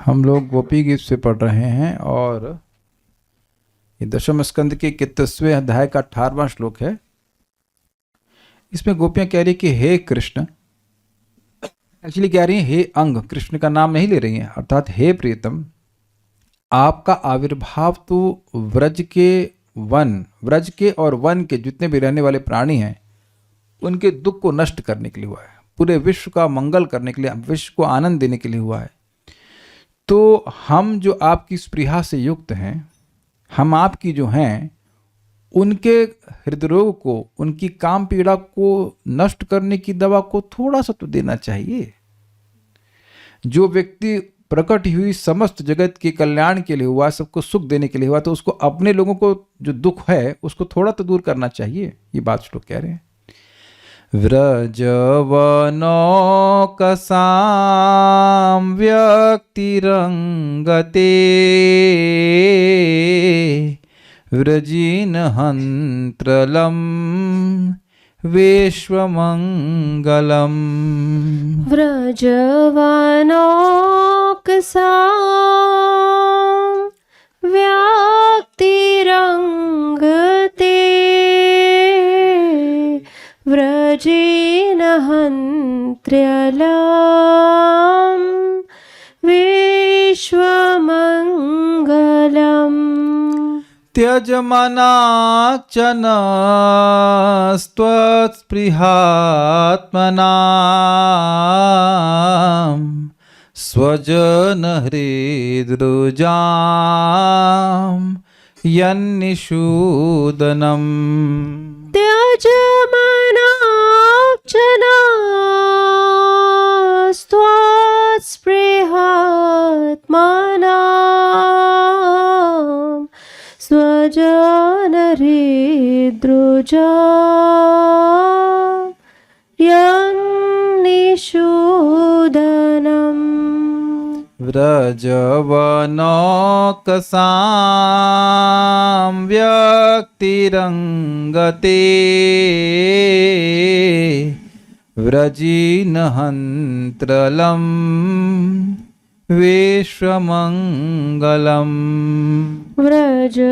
हम लोग गोपी गीत से पढ़ रहे हैं और ये दशम स्कंद के 21वें अध्याय का 18वां श्लोक है। इसमें गोपियां कह रही कि हे कृष्ण, एक्चुअली कह रही हैं हे अंग, कृष्ण का नाम नहीं ले रही हैं, अर्थात हे प्रियतम, आपका आविर्भाव तो व्रज के और वन के जितने भी रहने वाले प्राणी हैं उनके दुख को नष्ट करने के लिए हुआ है, पूरे विश्व का मंगल करने के लिए, विश्व को आनंद देने के लिए हुआ है। तो हम जो आपकी स्पृहा से युक्त हैं, हम आपकी जो हैं, उनके हृदय रोग को, उनकी काम पीड़ा को नष्ट करने की दवा को थोड़ा सा तो देना चाहिए। जो व्यक्ति प्रकट हुई समस्त जगत के कल्याण के लिए हुआ, सबको सुख देने के लिए हुआ, तो उसको अपने लोगों को जो दुख है उसको थोड़ा तो दूर करना चाहिए। ये बात श्लोक कह रहे हैं। व्रजवनौकसां व्यक्तिरंगते व्रजिनहंत्रलं विश्वमंगलम्। व्रजवनौकसां व्यक्तिरंगते व्रजिनहंत्रलं विश्वमंगलम्। त्यजमनाश्चनस्त्वत्स्पृहात्मनां स्वजनहृद्रुजां यन्निषूदनम्। त्यजमनाश्चनस्त्वत्स्पृहात्मनां स्वजनहृद्रुजां यन्निषूदनम्। व्रजवनौकसां व्यक्तिरंगते व्रजिनहंत्रलं विश्वमंगलम्। व्रजवनौकसां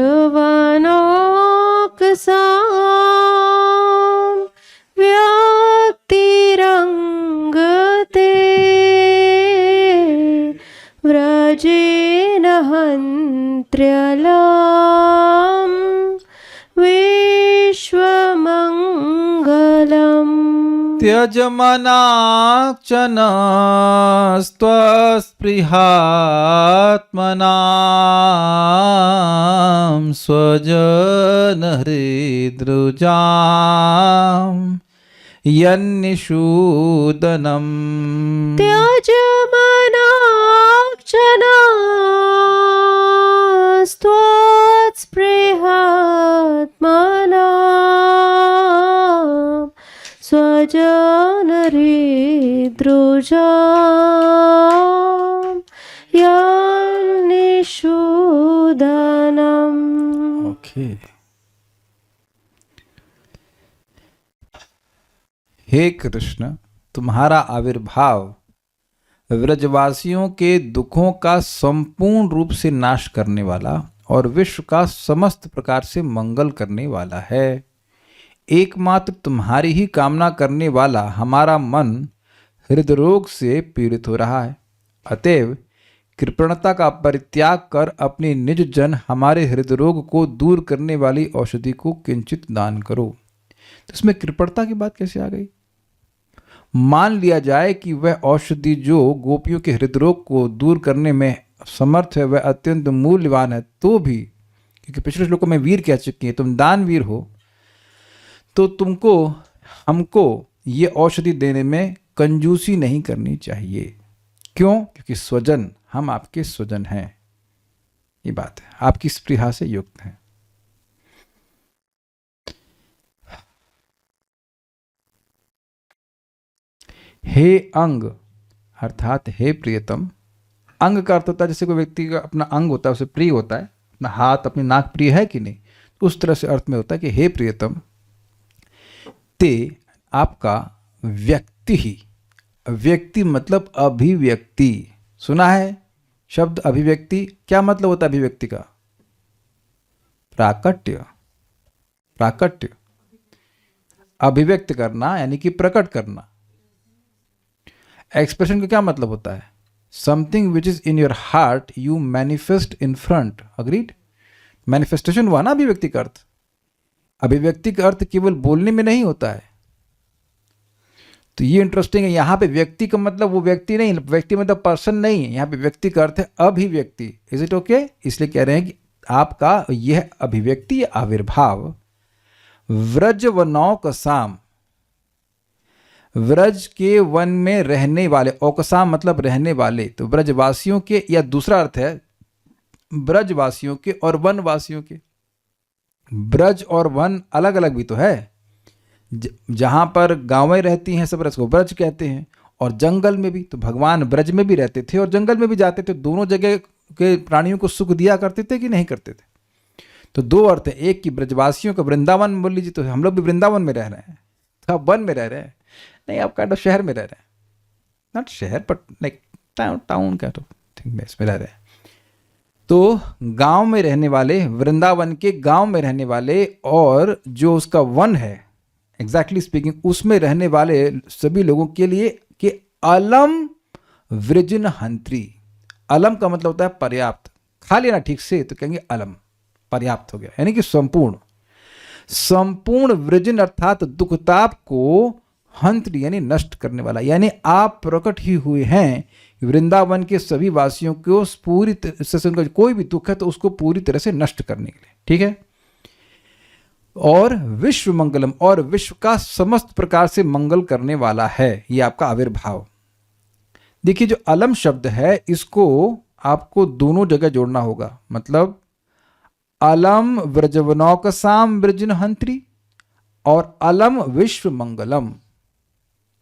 व्यक्तिरंगते व्रजिनहंत्रलं विश्वमंगलम्। त्यजमनाश्चनस्त्वत्स्पृहात्मनां स्वजनहृद्रुजां यन्निषूदनम्। त्यजमनाश्चनस्त्वत्स्पृहात्मनां स्वजनहृद्रुजां यन्निषूदनम्। ओके। हे कृष्ण, तुम्हारा आविर्भाव व्रजवासियों के दुखों का संपूर्ण रूप से नाश करने वाला और विश्व का समस्त प्रकार से मंगल करने वाला है। एकमात्र तुम्हारी ही कामना करने वाला हमारा मन हृदय रोग से पीड़ित हो रहा है। अतएव कृपणता का परित्याग कर अपने निज जन हमारे हृदय रोग को दूर करने वाली औषधि को किंचित दान करो। तो इसमें कृपणता की बात कैसे आ गई? मान लिया जाए कि वह औषधि जो गोपियों के हृदय रोग को दूर करने में समर्थ है वह अत्यंत मूल्यवान है, तो भी, क्योंकि पिछले श्लोकों में वीर कह चुकी है, तुम दानवीर हो, तो तुमको हमको ये औषधि देने में कंजूसी नहीं करनी चाहिए। क्यों? क्योंकि स्वजन, हम आपके स्वजन हैं। ये बात है, आपकी स्पृहा से युक्त हैं। हे अंग अर्थात हे प्रियतम। अंग का अर्थ होता है जैसे कोई व्यक्ति का अपना अंग होता है, उसे प्रिय होता है, अपना हाथ, अपनी नाक प्रिय है कि नहीं, तो उस तरह से अर्थ में होता है कि हे प्रियतम, ते आपका व्यक्ति ही, व्यक्ति मतलब अभिव्यक्ति, सुना है शब्द अभिव्यक्ति, क्या मतलब होता है अभिव्यक्ति का? प्राकट्य। प्राकट्य, अभिव्यक्त करना यानी कि प्रकट करना। एक्सप्रेशन का क्या मतलब होता है? Something which is in your heart you manifest in front. Agreed? Manifestation हुआ ना अभिव्यक्ति का अर्थ। अभिव्यक्ति का अर्थ केवल बोलने में नहीं होता है। तो ये इंटरेस्टिंग है। यहां पे व्यक्ति का मतलब वो व्यक्ति नहीं, व्यक्ति मतलब पर्सन नहीं है। यहां पे व्यक्ति का अर्थ है अभिव्यक्ति। Is it okay? इसलिए कह रहे हैं कि आपका यह अभिव्यक्ति, आविर्भाव व्रज व नौकसाम, व्रज के वन में रहने वाले, औकसाम मतलब रहने वाले, तो ब्रजवासियों के, या दूसरा अर्थ है ब्रजवासियों के और वनवासियों के। ब्रज और वन अलग अलग भी तो है। जहां पर गांवें रहती हैं सब को ब्रज कहते हैं, और जंगल में भी, तो भगवान ब्रज में भी रहते थे और जंगल में भी जाते थे। दोनों जगह के प्राणियों को सुख दिया करते थे कि नहीं करते थे? तो दो अर्थ है, एक की ब्रजवासियों का वृंदावन बोल लीजिए, तो हम लोग भी वृंदावन में रह रहे हैं, तो आप वन में रह रहे हैं, नहीं आप काइंड ऑफ शहर में रह रहे हैं, नॉट शहर बट लाइक टाउन का तो थिंक में इसमें रह रहे हैं। तो गांव में रहने वाले, वृंदावन के गांव में रहने वाले, और जो उसका वन है एग्जैक्टली स्पीकिंग उसमें रहने वाले सभी लोगों के लिए कि अलम वृजन हंत्री। अलम का मतलब होता है पर्याप्त। खा लेना ठीक से तो कहेंगे अलम, पर्याप्त हो गया, यानी कि संपूर्ण। संपूर्ण वृजन अर्थात दुखताप को हंत्री यानी नष्ट करने वाला, यानी आप प्रकट ही हुए हैं वृंदावन के सभी वासियों को पूरी तरह से, उनका कोई भी दुख है तो उसको पूरी तरह से नष्ट करने के लिए, ठीक है। और विश्व मंगलम, और विश्व का समस्त प्रकार से मंगल करने वाला है, ये आपका आविर्भाव। देखिए जो अलम शब्द है इसको आपको दोनों जगह जोड़ना होगा, मतलब अलम व्रजवनौकसाम वृजन हंत्री और अलम विश्व मंगलम।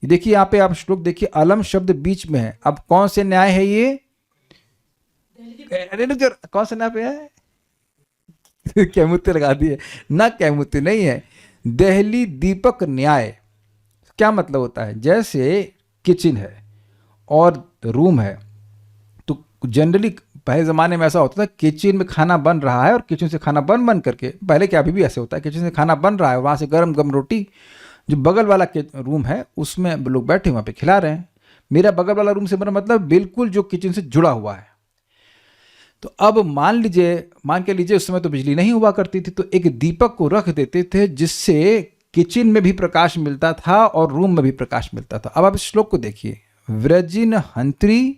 देखिए यहां पे आप श्लोक देखिए, अलम शब्द बीच में है। अब कौन से न्याय है ये? कौन से न्याय पे है? कैमुत्य लगा दिए ना, कैमुत्य नहीं है, देहली दीपक न्याय। क्या मतलब होता है? जैसे किचन है और रूम है, तो जनरली पहले ज़माने में ऐसा होता था, किचन में खाना बन रहा है और किचन से खाना बन करके, पहले क्या अभी भी ऐसे होता है, किचन से खाना बन रहा है, वहाँ से गरम गरम रोटी जो बगल वाला रूम है उसमें लोग बैठे वहाँ पे खिला रहे हैं। मेरा बगल वाला रूम से मेरा मतलब बिल्कुल जो किचन से जुड़ा हुआ है। तो अब मान के लीजिए उस समय तो बिजली नहीं हुआ करती थी, तो एक दीपक को रख देते थे जिससे किचन में भी प्रकाश मिलता था और रूम में भी प्रकाश मिलता था। अब आप इस श्लोक को देखिए, व्रजिन हंत्री,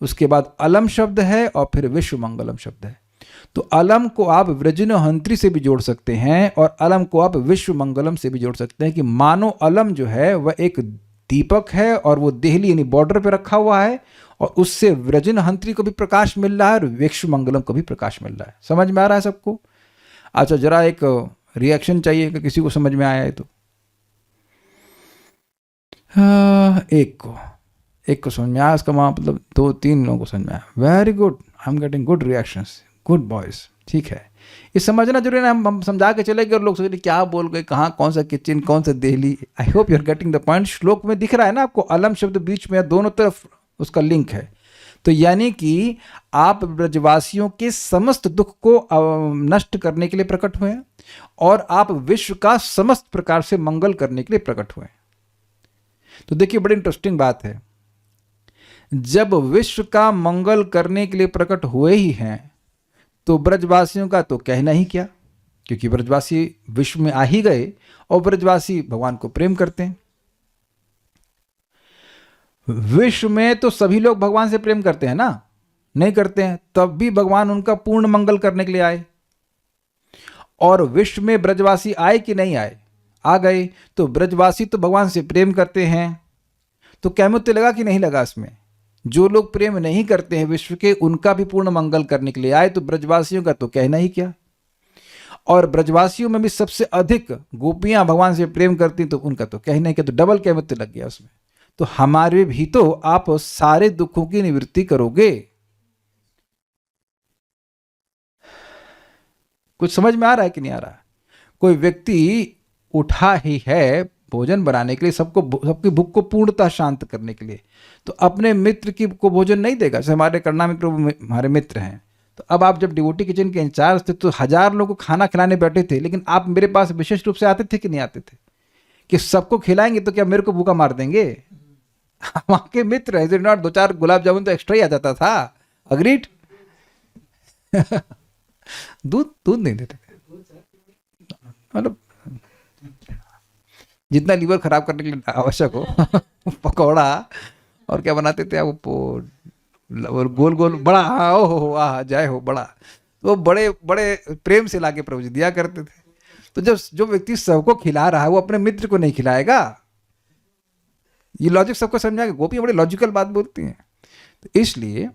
उसके बाद अलम शब्द है और फिर विश्व मंगलम शब्द है। तो अलम को आप व्रजिन हंत्री से भी जोड़ सकते हैं और अलम को आप विश्व मंगलम से भी जोड़ सकते हैं, कि मानो अलम जो है वह एक दीपक है और वो देहली यानी बॉर्डर पे रखा हुआ है, और उससे व्रजन हंत्री को भी प्रकाश मिल रहा है और विश्व मंगलम को भी प्रकाश मिल रहा है। समझ में आ रहा है सबको? अच्छा जरा एक रिएक्शन चाहिए कि किसी को समझ में आया है तो। एक को समझ में आया, इसका मतलब 2-3 लोगों को समझ में आया। Very good, I am getting good reactions, good boys. ठीक है, ये समझना जरूरी है ना, हम समझा के चले गए और लोग सोच रहे क्या बोल गए, कहाँ कौन सा किचन कौन सा Delhi. I hope you are getting the point. श्लोक में दिख रहा है ना आपको, अलम शब्द बीच में, दोनों तरफ उसका लिंक है। तो यानी कि आप ब्रजवासियों के समस्त दुख को नष्ट करने के लिए प्रकट हुए हैं और आप विश्व का समस्त प्रकार से मंगल करने के लिए प्रकट हुए हैं। तो देखिए बड़ी इंटरेस्टिंग बात है, जब विश्व का मंगल करने के लिए प्रकट हुए ही हैं तो ब्रजवासियों का तो कहना ही क्या, क्योंकि ब्रजवासी विश्व में आ ही गए और ब्रजवासी भगवान को प्रेम करते हैं। विश्व में तो सभी लोग भगवान से प्रेम करते हैं ना, नहीं करते हैं? तब भी भगवान उनका पूर्ण मंगल करने के लिए आए। और विश्व में ब्रजवासी आए कि नहीं आए? आ गए। तो ब्रजवासी तो भगवान से प्रेम करते हैं, तो कैमुत्य लगा कि नहीं लगा इसमें? जो लोग प्रेम नहीं करते हैं विश्व के, उनका भी पूर्ण मंगल करने के लिए आए, तो ब्रजवासियों का तो कहना ही क्या। और ब्रजवासियों में भी सबसे अधिक गोपियां भगवान से प्रेम करती, तो उनका तो कहना ही क्या। तो डबल कैमुत्य लग गया उसमें। तो हमारे भी तो आप सारे दुखों की निवृत्ति करोगे। कुछ समझ में आ रहा है कि नहीं आ रहा? कोई व्यक्ति उठा ही है, भोजन बनाने के लिए, सबकी भूख को पूर्णतः शांत करने के लिए, तो अपने मित्र को भोजन नहीं देगा। जैसे हमारे करणामिक प्रभु हमारे मित्र हैं, तो अब आप जब डिवोटी किचन के इंचार्ज थे तो 1000 लोगों को खाना खिलाने बैठे थे, लेकिन आप मेरे पास विशेष रूप से आते थे कि नहीं आते थे? कि सबको खिलाएंगे तो क्या मेरे को भूखा मार देंगे? वहाँ के मित्र हैं, नॉट 2-4 गुलाब जामुन तो एक्स्ट्रा ही आ जाता था। अग्रीड? दूध नहीं देते थे, मतलब जितना लीवर खराब करने के लिए आवश्यक हो। पकौड़ा और क्या बनाते थे आप, और गोल गोल बड़ा, ओहो जय हो बड़ा, वो बड़े बड़े प्रेम से लाके प्रभु जी दिया करते थे। तो जब जो व्यक्ति सबको खिला रहा है वो अपने मित्र को नहीं खिलाएगा, ये लॉजिक सबको समझा के गोपी बड़े लॉजिकल बात बोलती हैं। तो इसलिए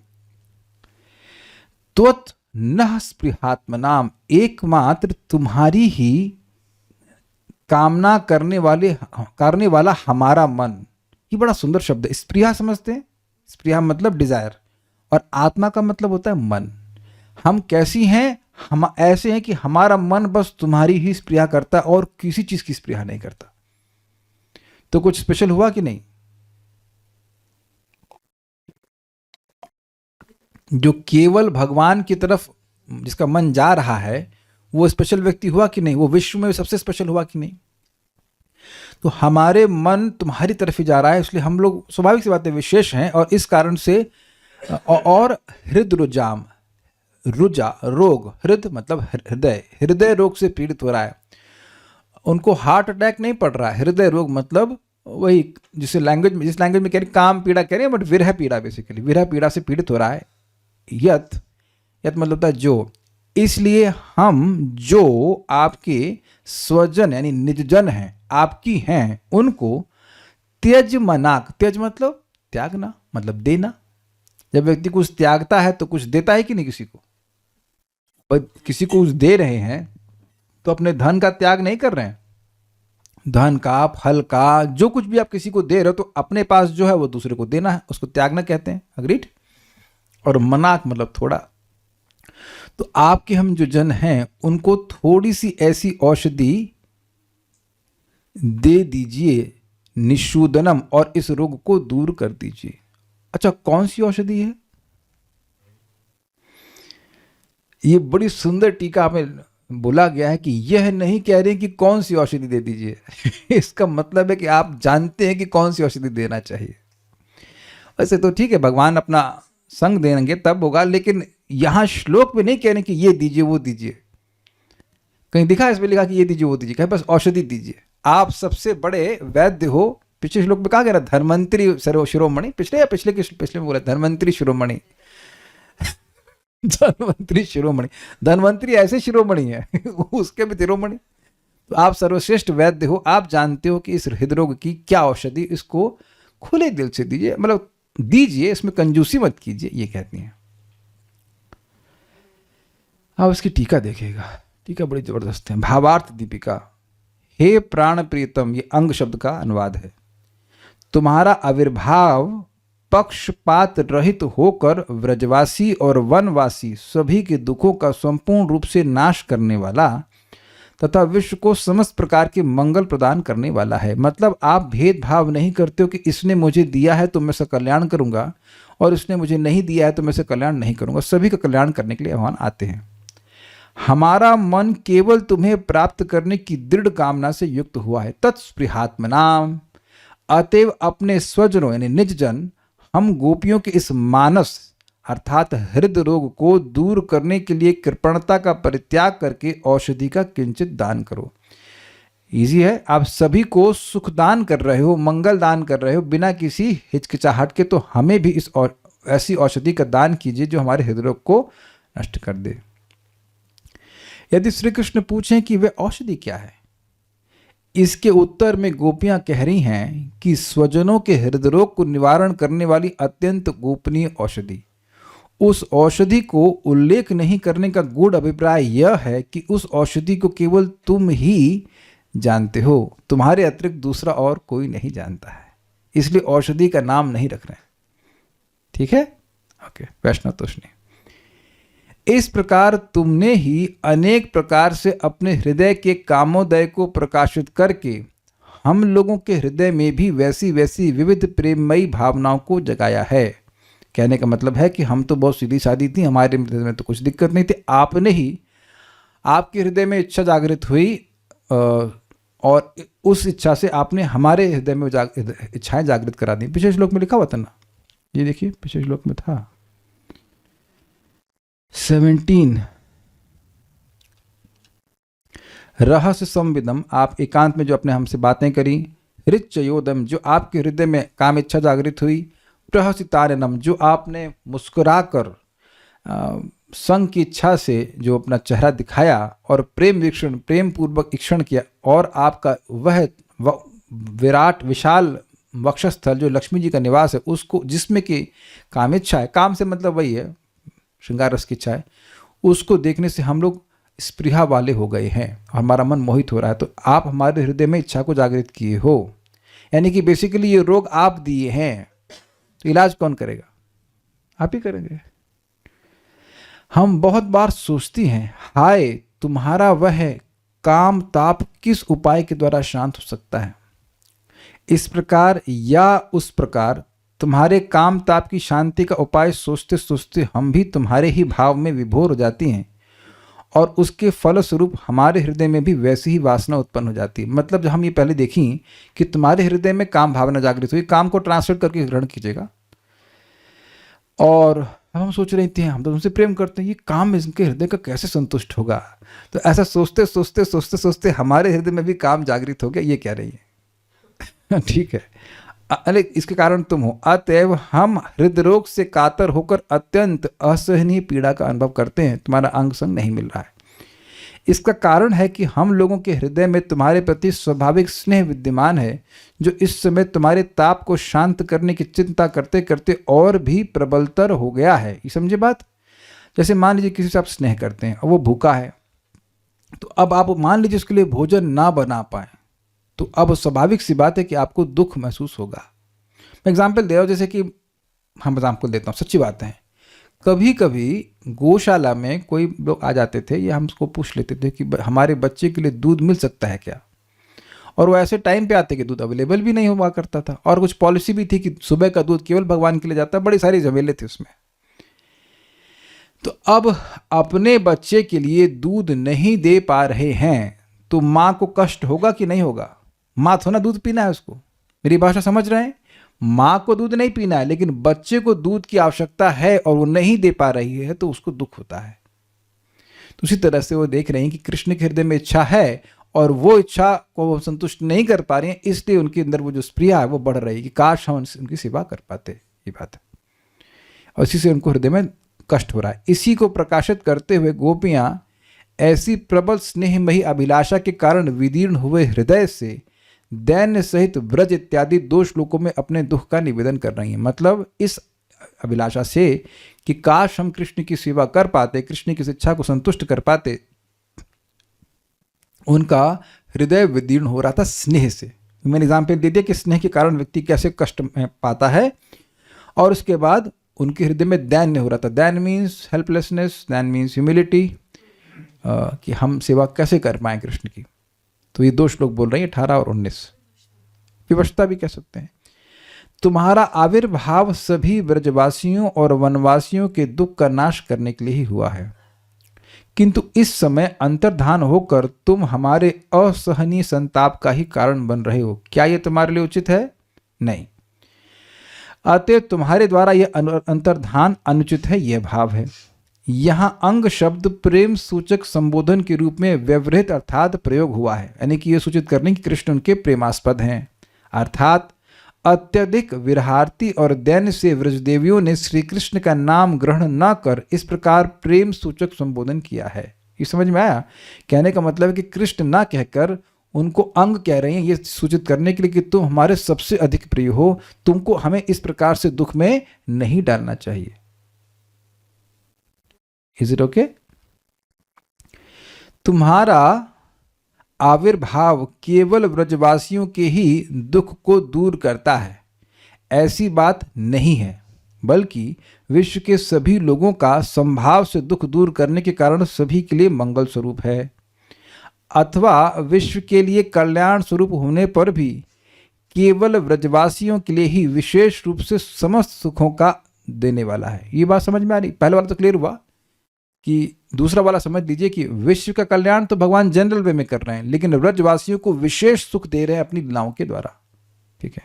त्वत् न स्पृहात्मनाम, एकमात्र तुम्हारी ही कामना करने वाला हमारा मन। ये बड़ा सुंदर शब्द है। स्पृहा समझते हैं? स्पृहा मतलब डिजायर, और आत्मा का मतलब होता है मन। हम कैसी हैं? हम ऐसे हैं कि हमारा मन बस तुम्हारी ही स्पृहा करता है और किसी चीज की स्पृहा नहीं करता। तो कुछ स्पेशल हुआ कि नहीं? जो केवल भगवान की तरफ जिसका मन जा रहा है वो स्पेशल व्यक्ति हुआ कि नहीं? वो विश्व में सबसे स्पेशल हुआ कि नहीं? तो हमारे मन तुम्हारी तरफ ही जा रहा है, इसलिए हम लोग स्वाभाविक सी बातें विशेष हैं। और इस कारण से और हृदरुजाम, रुजा रोग, हृद मतलब हृदय रोग से पीड़ित हो रहा है। उनको हार्ट अटैक नहीं पड़ रहा है, हृदय रोग मतलब वही जिस लैंग्वेज में कह रही काम पीड़ा कह रही है, बट विरह पीड़ा, बेसिकली विरह पीड़ा से पीड़ित हो रहा है। यत मतलब होता है जो। इसलिए हम जो आपके स्वजन यानी निजजन हैं, आपकी हैं, उनको त्यज मनाक, त्यज मतलब त्यागना, मतलब देना। जब व्यक्ति कुछ त्यागता है तो कुछ देता है कि नहीं किसी को? पर किसी को कुछ दे रहे हैं तो अपने धन का त्याग नहीं कर रहे हैं, धन का, फल का, जो कुछ भी आप किसी को दे रहे हो तो अपने पास जो है वो दूसरे को देना है, उसको त्यागना कहते हैं। अग्रीड? और मनाक मतलब थोड़ा। तो आपके हम जो जन हैं उनको थोड़ी सी ऐसी औषधि दे दीजिए, निशूदनम, और इस रोग को दूर कर दीजिए। अच्छा, कौन सी औषधि है? ये बड़ी सुंदर टीका में बोला गया है कि यह नहीं कह रहे कि कौन सी औषधि दे दीजिए। इसका मतलब है कि आप जानते हैं कि कौन सी औषधि देना चाहिए। वैसे तो ठीक है, भगवान अपना संग देंगे तब होगा, लेकिन यहां श्लोक में नहीं कह रहे कि ये दीजिए वो दीजिए। कहीं दिखा इसमें लिखा कि ये दीजिए वो दीजिए? कहे बस औषधि दीजिए। आप सबसे बड़े वैद्य हो। पिछले श्लोक में कहा गया धन्वंतरी शिरोमणि, पिछले में बोला धन्वंतरी शिरोमणि। धन्वंतरी शिरोमणि, धन्वंतरी ऐसे शिरोमणि है उसके भी शिरोमणि। तो आप सर्वश्रेष्ठ वैद्य हो, आप जानते हो कि इस हृदरोग की क्या औषधि, इसको खुले दिल से दीजिए, मतलब दीजिए, इसमें कंजूसी मत कीजिए, ये कहती हैं। आप इसकी टीका देखिएगा, टीका बड़ी जबरदस्त है। भावार्थ दीपिका। हे प्राण प्रीतम, ये अंग शब्द का अनुवाद है। तुम्हारा आविर्भाव पक्षपात रहित होकर व्रजवासी और वनवासी सभी के दुखों का संपूर्ण रूप से नाश करने वाला तथा विश्व को समस्त प्रकार के मंगल प्रदान करने वाला है। मतलब आप भेदभाव नहीं करते हो कि इसने मुझे दिया है तो मैं इसका कल्याण करूंगा और इसने मुझे नहीं दिया है तो मैं इसका कल्याण नहीं करूंगा। सभी का कल्याण करने के लिए भगवान आते हैं। हमारा मन केवल तुम्हें प्राप्त करने की दृढ़ कामना से युक्त हुआ है। तत्स्पृहात्मनाम, अतएव अपने स्वजनों यानी निज जन हम गोपियों के इस मानस अर्थात हृदय रोग को दूर करने के लिए कृपणता का परित्याग करके औषधि का किंचित दान करो। इजी है, आप सभी को सुख दान कर रहे हो, मंगल दान कर रहे हो बिना किसी हिचकिचाहट के, तो हमें भी इस ऐसी औषधि का दान कीजिए जो हमारे हृदय रोग को नष्ट कर दे। यदि श्री कृष्ण पूछें कि वह औषधि क्या है, इसके उत्तर में गोपियां कह रही हैं कि स्वजनों के हृदय रोग को निवारण करने वाली अत्यंत गोपनीय औषधि। उस औषधि को उल्लेख नहीं करने का गूढ़ अभिप्राय यह है कि उस औषधि को केवल तुम ही जानते हो, तुम्हारे अतिरिक्त दूसरा और कोई नहीं जानता है, इसलिए औषधि का नाम नहीं रख रहे हैं। ठीक है, ओके। वैष्णव तोषणी। इस प्रकार तुमने ही अनेक प्रकार से अपने हृदय के कामोदय को प्रकाशित करके हम लोगों के हृदय में भी वैसी वैसी विविध प्रेममयी भावनाओं को जगाया है। कहने का मतलब है कि हम तो बहुत सीधी सादी थी, हमारे हृदय में तो कुछ दिक्कत नहीं थी, आपने ही, आपके हृदय में इच्छा जागृत हुई और उस इच्छा से आपने हमारे हृदय में इच्छाएं जागृत करा दी। पिछले श्लोक में लिखा हुआ था ना, ये देखिए पिछले श्लोक में था 17, रहस्य संविदम, आप एकांत में जो अपने हमसे बातें करी, ऋचयोदम, जो आपके हृदय में काम इच्छा जागृत हुई, प्रहसितानम, जो आपने मुस्कुराकर संग की इच्छा से जो अपना चेहरा दिखाया, और प्रेम वीक्षण, प्रेम पूर्वक ईक्षण किया, और आपका वह विराट विशाल वक्षस्थल जो लक्ष्मी जी का निवास है, उसको, जिसमें कि काम इच्छा है, काम से मतलब वही है श्रृंगार रस की इच्छा है, उसको देखने से हम लोग स्पृहा वाले हो गए हैं और हमारा मन मोहित हो रहा है। तो आप हमारे हृदय में इच्छा को जागृत किए हो, यानी कि बेसिकली ये रोग आप दिए हैं, तो इलाज कौन करेगा? आप ही करेंगे। हम बहुत बार सोचती हैं, हाय तुम्हारा वह काम ताप किस उपाय के द्वारा शांत हो सकता है। इस प्रकार या उस प्रकार तुम्हारे काम ताप की शांति का उपाय सोचते सोचते हम भी तुम्हारे ही भाव में विभोर हो जाती हैं, और उसके फलस्वरूप हमारे हृदय में भी वैसी ही वासना उत्पन्न हो जाती है। मतलब जब हम ये पहले देखी कि तुम्हारे हृदय में काम भावना जागृत हुई, काम को ट्रांसलेट करके ग्रहण कीजिएगा, और अब हम सोच रहे थे हम तो तुमसे प्रेम करते हैं, ये काम इनके हृदय का कैसे संतुष्ट होगा। तो ऐसा सोचते सोचते सोचते सोचते हमारे हृदय में भी काम जागृत हो गया, ये कह रही है। ठीक है, अरे इसके कारण तुम हो, अतएव हम हृदरोग से कातर होकर अत्यंत असहनीय पीड़ा का अनुभव करते हैं, तुम्हारा अंग संग नहीं मिल रहा है। इसका कारण है कि हम लोगों के हृदय में तुम्हारे प्रति स्वाभाविक स्नेह विद्यमान है, जो इस समय तुम्हारे ताप को शांत करने की चिंता करते करते और भी प्रबलतर हो गया है। ये समझे बात? जैसे मान लीजिए किसी से आप स्नेह करते हैं और वो भूखा है, तो अब आप मान लीजिए उसके लिए भोजन ना बना पाए, तो अब स्वाभाविक सी बात है कि आपको दुख महसूस होगा। मैं एग्जाम्पल दे रहा हूँ, जैसे कि हम एग्जाम्पल देता हूँ, सच्ची बात है। कभी कभी गौशाला में कोई लोग आ जाते थे, या हम उसको पूछ लेते थे कि हमारे बच्चे के लिए दूध मिल सकता है क्या, और वो ऐसे टाइम पे आते कि दूध अवेलेबल भी नहीं हुआ करता था, और कुछ पॉलिसी भी थी कि सुबह का दूध केवल भगवान के लिए जाता, बड़ी सारी झमेले थे उसमें। तो अब अपने बच्चे के लिए दूध नहीं दे पा रहे हैं, तो माँ को कष्ट होगा कि नहीं होगा? माँ थोड़ा दूध पीना है उसको, मेरी भाषा समझ रहे हैं? माँ को दूध नहीं पीना है, लेकिन बच्चे को दूध की आवश्यकता है और वो नहीं दे पा रही है, तो उसको दुख होता है। तो उसी तरह से वो देख रहे हैं कि कृष्ण के हृदय में इच्छा है और वो इच्छा को वो संतुष्ट नहीं कर पा रहे हैं, इसलिए उनके अंदर वो जो स्प्रिया है वो बढ़ रही है कि काश हम उनकी सेवा कर पाते। ये बात है, और इसी से उनको हृदय में कष्ट हो रहा है। इसी को प्रकाशित करते हुए गोपियाँ ऐसी प्रबल स्नेहमयी अभिलाषा के कारण विदीर्ण हुए हृदय से दैन्य सहित व्रज इत्यादि 2 श्लोकों में अपने दुख का निवेदन कर रही हैं। मतलब इस अभिलाषा से कि काश हम कृष्ण की सेवा कर पाते, कृष्ण की इच्छा को संतुष्ट कर पाते, उनका हृदय विदीर्ण हो रहा था स्नेह से। मैंने एग्जाम्पल दे दिया कि स्नेह के कारण व्यक्ति कैसे कष्ट पाता है, और उसके बाद उनके हृदय में दैन्य हो रहा था। दैन मीन्स हेल्पलेसनेस, दैन मीन्स ह्यूमिलिटी, कि हम सेवा कैसे कर पाएं कृष्ण की। तो ये 2 श्लोक बोल रही है, 18 और 19। विवशता भी कह सकते हैं। तुम्हारा आविर्भाव सभी ब्रजवासियों और वनवासियों के दुख का नाश करने के लिए ही हुआ है, किंतु इस समय अंतर्धान होकर तुम हमारे असहनीय संताप का ही कारण बन रहे हो। क्या यह तुम्हारे लिए उचित है? नहीं। अतः तुम्हारे द्वारा यह अंतर्धान अनुचित है, यह भाव है। यहाँ अंग शब्द प्रेम सूचक संबोधन के रूप में व्यवहित अर्थात प्रयोग हुआ है, यानी कि यह सूचित करने की कृष्ण उनके प्रेमास्पद हैं। अर्थात अत्यधिक विरहार्थी और दैन्य से व्रजदेवियों ने श्री कृष्ण का नाम ग्रहण न कर इस प्रकार प्रेम सूचक संबोधन किया है। ये समझ में आया? कहने का मतलब है कि कृष्ण ना कहकर उनको अंग कह रहे हैं, ये सूचित करने के लिए कि तुम हमारे सबसे अधिक प्रिय हो, तुमको हमें इस प्रकार से दुख में नहीं डालना चाहिए। Is it okay? तुम्हारा आविर्भाव केवल ब्रजवासियों के ही दुख को दूर करता है, ऐसी बात नहीं है, बल्कि विश्व के सभी लोगों का संभाव से दुख दूर करने के कारण सभी के लिए मंगल स्वरूप है। अथवा विश्व के लिए कल्याण स्वरूप होने पर भी केवल व्रजवासियों के लिए ही विशेष रूप से समस्त सुखों का देने वाला है। ये बात समझ में आ रही? पहले वाला तो क्लियर हुआ कि दूसरा वाला समझ लीजिए कि विश्व का कल्याण तो भगवान जनरल वे में कर रहे हैं, लेकिन व्रजवासियों को विशेष सुख दे रहे हैं अपनी लीलाओं के द्वारा। ठीक है,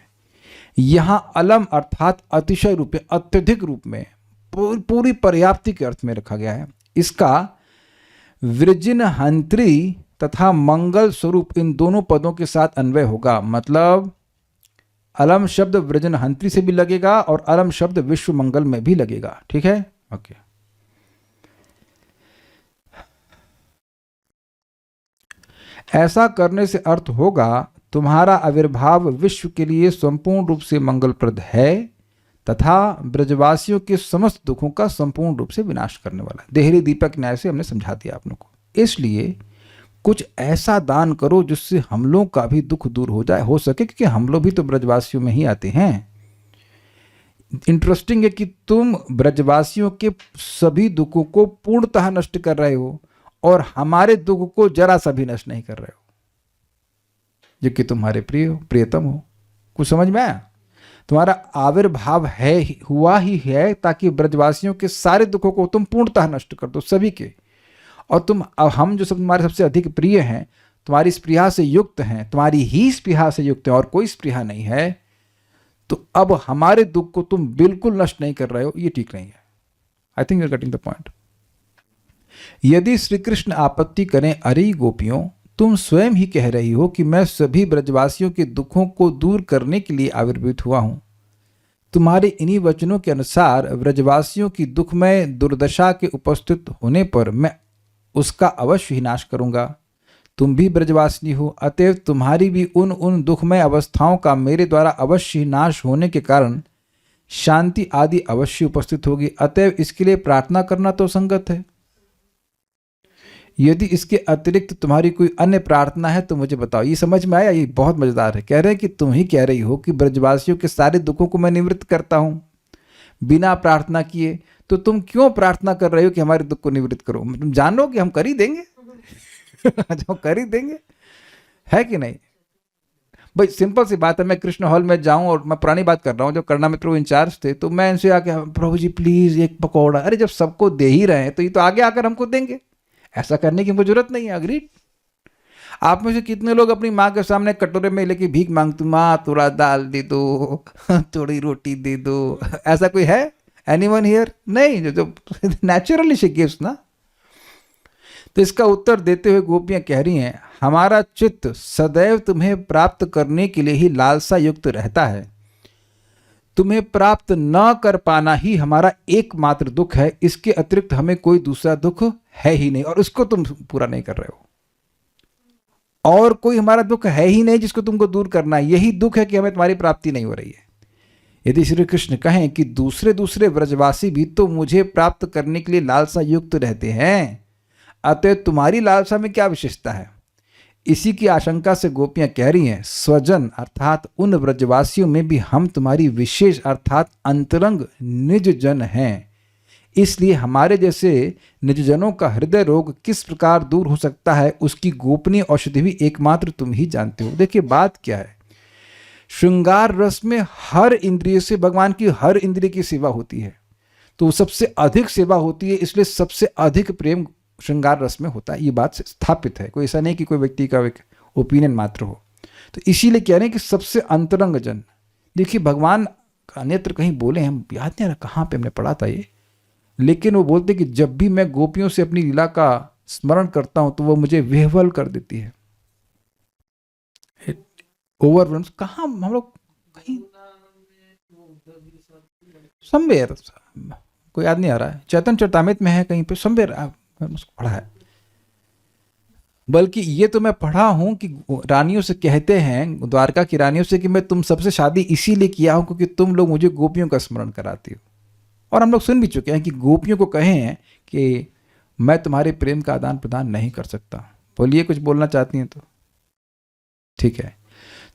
यहां अलम अर्थात अतिशय रूप में, अत्यधिक रूप में, पूरी पर्याप्ति के अर्थ में रखा गया है। इसका वृजिनहंत्री तथा मंगल स्वरूप इन दोनों पदों के साथ अन्वय होगा। मतलब अलम शब्द वृजनहंत्री से भी लगेगा और अलम शब्द विश्व मंगल में भी लगेगा। ठीक है, ओके। ऐसा करने से अर्थ होगा तुम्हारा आविर्भाव विश्व के लिए संपूर्ण रूप से मंगलप्रद है तथा ब्रजवासियों के समस्त दुखों का संपूर्ण रूप से विनाश करने वाला है। देहरी दीपक न्याय से हमने समझा दिया आप लोगों को। इसलिए कुछ ऐसा दान करो जिससे हम लोग का भी दुख दूर हो जाए, हो सके, क्योंकि हम लोग भी तो ब्रजवासियों में ही आते हैं। इंटरेस्टिंग है कि तुम ब्रजवासियों के सभी दुखों को पूर्णतः नष्ट कर रहे हो और हमारे दुख को जरा सा भी नष्ट नहीं कर रहे हो, जो कि तुम्हारे प्रिय हो, प्रियतम हो। कुछ समझ में आया? तुम्हारा आविर्भाव है, हुआ ही है ताकि ब्रजवासियों के सारे दुखों को तुम पूर्णतः नष्ट कर दो, सभी के। और हम जो सब तुम्हारे सबसे अधिक प्रिय हैं, तुम्हारी स्पृहा से युक्त हैं, तुम्हारी ही स्पृहा से युक्त हैं और कोई स्पृहा नहीं है, तो अब हमारे दुख को तुम बिल्कुल नष्ट नहीं कर रहे हो, ये ठीक नहीं है। I think you are getting the point. यदि श्री कृष्ण आपत्ति करें, अरे गोपियों, तुम स्वयं ही कह रही हो कि मैं सभी ब्रजवासियों के दुखों को दूर करने के लिए आविर्भूत हुआ हूं। तुम्हारे इन्हीं वचनों के अनुसार ब्रजवासियों की दुखमय दुर्दशा के उपस्थित होने पर मैं उसका अवश्य ही नाश करूंगा। तुम भी ब्रजवासिनी हो, अतएव तुम्हारी भी उन दुखमय अवस्थाओं का मेरे द्वारा अवश्य ही नाश होने के कारण शांति आदि अवश्य उपस्थित होगी। अतएव इसके लिए प्रार्थना करना तो संगत है। यदि इसके अतिरिक्त तुम्हारी कोई अन्य प्रार्थना है तो मुझे बताओ। ये समझ में आया? ये बहुत मजेदार है। कह रहे हैं कि तुम ही कह रही हो कि ब्रजवासियों के सारे दुखों को मैं निवृत्त करता हूं बिना प्रार्थना किए, तो तुम क्यों प्रार्थना कर रहे हो कि हमारे दुख को निवृत्त करो? तुम जानो कि हम कर ही देंगे जो कर ही देंगे, है कि नहीं भाई? सिंपल सी बात है। मैं कृष्ण हॉल में जाऊं, और मैं पुरानी बात कर रहा हूं, जो करुणा मित्र इंचार्ज थे, तो मैं इनसे आके, प्रभु जी प्लीज एक पकौड़ा। अरे जब सबको दे ही रहे हैं तो ये तो आगे आकर हमको देंगे। ऐसा करने की मुझे जरूरत नहीं है। अग्रीड? आप में से कितने लोग अपनी माँ के सामने कटोरे में लेके भीख मांगते, माँ थोड़ा दाल दे दो, थोड़ी रोटी दे दो? ऐसा कोई है? Anyone here? नहीं, जो नेचुरली शी गिव्स ना। तो इसका उत्तर देते हुए गोपियां कह रही हैं, हमारा चित्त सदैव तुम्हें प्राप्त करने के लिए ही लालसा युक्त रहता है। तुम्हें प्राप्त न कर पाना ही हमारा एकमात्र दुख है। इसके अतिरिक्त हमें कोई दूसरा दुख है ही नहीं, और उसको तुम पूरा नहीं कर रहे हो। और कोई हमारा दुख है ही नहीं जिसको तुमको दूर करना है। यही दुख है कि हमें तुम्हारी प्राप्ति नहीं हो रही है। यदि श्री कृष्ण कहें कि दूसरे व्रजवासी भी तो मुझे प्राप्त करने के लिए लालसा युक्त रहते हैं, अतः तुम्हारी लालसा में क्या विशेषता है? इसी की आशंका से गोपियां कह रही हैं, स्वजन अर्थात उन व्रजवासियों में भी हम तुम्हारी विशेष अर्थात अंतरंग निज जन हैं। इसलिए हमारे जैसे निजजनों का हृदय रोग किस प्रकार दूर हो सकता है, उसकी गोपनीय औषधि भी एकमात्र तुम ही जानते हो। देखिए बात क्या है, श्रृंगार रस में हर इंद्रिय से भगवान की हर इंद्रिय की सेवा होती है, तो सबसे अधिक सेवा होती है, इसलिए सबसे अधिक प्रेम श्रृंगार रस में होता है। ये बात स्थापित है, कोई ऐसा नहीं कि कोई व्यक्ति का एक ओपिनियन मात्र हो। तो इसीलिए कह रहे हैं कि सबसे अंतरंग जन। देखिए भगवान अन्यत्र कहीं बोले, हम याद नहीं आ रहा कहाँ पे हमने पढ़ा था ये, लेकिन वो बोलते कि जब भी मैं गोपियों से अपनी लीला का स्मरण करता हूं तो वो मुझे विह्वल कर देती है। ओवरवेल्म्स कहाँ हम लोग कहीं समवेयर, कोई याद नहीं आ रहा है, चैतन्य चरितामृत में है कहीं पे समवेयर उसको पढ़ा है। बल्कि ये तो मैं पढ़ा हूं कि रानियों से कहते हैं, द्वारका की रानियों से, कि मैं तुम सबसे शादी इसीलिए किया हूं क्योंकि तुम लोग मुझे गोपियों का स्मरण कराती हो। और हम लोग सुन भी चुके हैं कि गोपियों को कहे हैं कि मैं तुम्हारे प्रेम का आदान प्रदान नहीं कर सकता। बोलिए कुछ बोलना चाहती हैं तो ठीक है।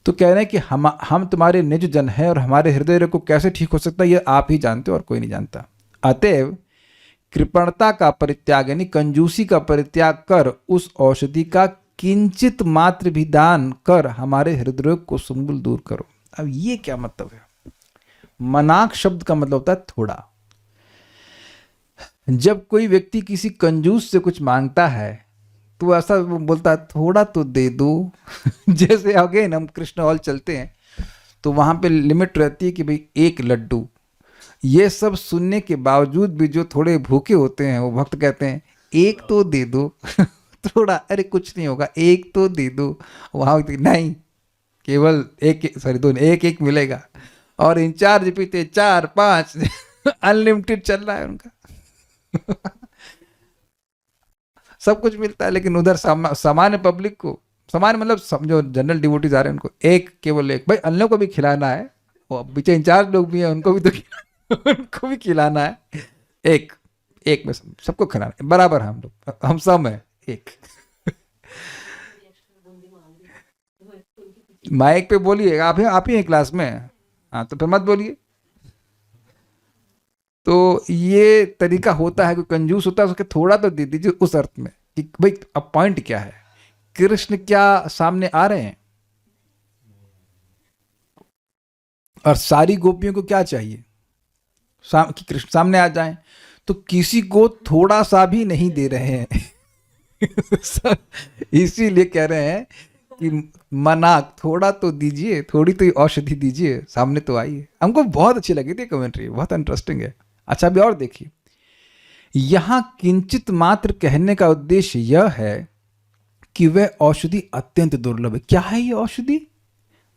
तो कह रहे हैं कि हम तुम्हारे निज जन हैं और हमारे हृदय को कैसे ठीक हो सकता है ये आप ही जानते हो और कोई नहीं जानता। अतएव कृपणता का परित्याग यानी कंजूसी का परित्याग कर उस औषधि का किंचित मात्र भी दान कर हमारे हृदय को समूल दूर करो। अब ये क्या मतलब है? मनाक शब्द का मतलब होता है थोड़ा। जब कोई व्यक्ति किसी कंजूस से कुछ मांगता है तो ऐसा वो बोलता है थोड़ा तो दे दो। जैसे अगेन हम कृष्ण हॉल चलते हैं तो वहां पे लिमिट रहती है कि भाई 1 लड्डू। ये सब सुनने के बावजूद भी जो थोड़े भूखे होते हैं वो भक्त कहते हैं 1 तो दे दो। थोड़ा, अरे कुछ नहीं होगा, 1 तो दे दो। वहां नहीं, केवल 1, सॉरी 2, 1 मिलेगा। और इंचार्ज पीते 4 5। अनलिमिटेड चल रहा है उनका। सब कुछ मिलता है, लेकिन उधर सामान्य पब्लिक को, सामान्य मतलब जो जनरल डिवोटीज आ रहे हैं उनको केवल 1। भाई अन्यों को भी खिलाना है, वो पीछे इंचार्ज लोग भी हैं उनको भी तो उनको भी खिलाना है। एक में सबको खिलाना है बराबर। हम सब हैं 1। माइक पे बोलिए, आप ही हैं क्लास में। हाँ तो फिर मत बोलिए। तो ये तरीका होता है, कोई कंजूस होता है उसके थोड़ा तो दे दीजिए, उस अर्थ में कि भाई अब पॉइंट क्या है, कृष्ण क्या सामने आ रहे हैं और सारी गोपियों को क्या चाहिए कि कृष्ण सामने आ जाएं। तो किसी को थोड़ा सा भी नहीं दे रहे हैं। इसीलिए कह रहे हैं कि मनाक थोड़ा तो दीजिए, थोड़ी तो औषधि दीजिए, सामने तो आइए। हमको बहुत अच्छी लगी थी कमेंट्री, बहुत इंटरेस्टिंग है। अच्छा अभी और देखिए, यहां किंचित मात्र कहने का उद्देश्य यह है कि वह औषधि अत्यंत दुर्लभ है। क्या है ये औषधि?